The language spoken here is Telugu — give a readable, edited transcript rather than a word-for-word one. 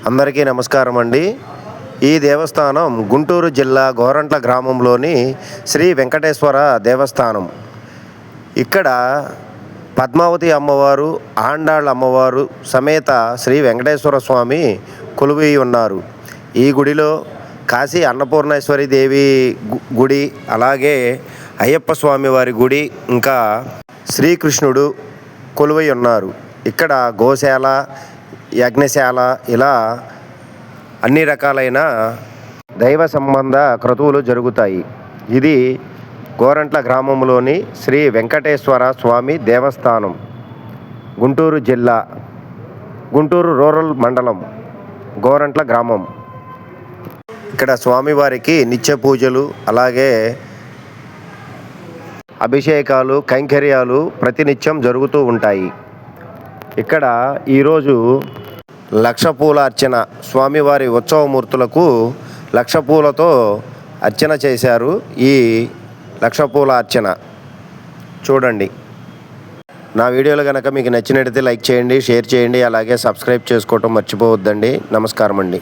అందరికీ నమస్కారం అండి. ఈ దేవస్థానం గుంటూరు జిల్లా గోరంట్ల గ్రామంలోని శ్రీ వెంకటేశ్వర దేవస్థానం. ఇక్కడ పద్మావతి అమ్మవారు, ఆండాళ్ళ అమ్మవారు సమేత శ్రీ వెంకటేశ్వర స్వామి కొలువై ఉన్నారు. ఈ గుడిలో కాశీ అన్నపూర్ణేశ్వరి దేవి గుడి, అలాగే అయ్యప్ప స్వామి వారి గుడి, ఇంకా శ్రీకృష్ణుడు కొలువై ఉన్నారు. ఇక్కడ గోశాల, యజ్ఞశాల, ఇలా అన్ని రకాలైన దైవ సంబంధ క్రతువులు జరుగుతాయి. ఇది గోరంట్ల గ్రామంలోని శ్రీ వెంకటేశ్వర స్వామి దేవస్థానం, గుంటూరు జిల్లా, గుంటూరు రూరల్ మండలం, గోరంట్ల గ్రామం. ఇక్కడ స్వామివారికి నిత్య పూజలు, అలాగే అభిషేకాలు, కైంకర్యాలు ప్రతినిత్యం జరుగుతూ ఉంటాయి. ఇక్కడ ఈరోజు లక్ష పూల అర్చన, స్వామివారి ఉత్సవమూర్తులకు లక్ష పూలతో అర్చన చేశారు. ఈ లక్ష పూల అర్చన చూడండి. నా వీడియోలు కనుక మీకు నచ్చినట్లయితే లైక్ చేయండి, షేర్ చేయండి, అలాగే సబ్స్క్రైబ్ చేసుకోవటం మర్చిపోవద్దండి. నమస్కారం అండి.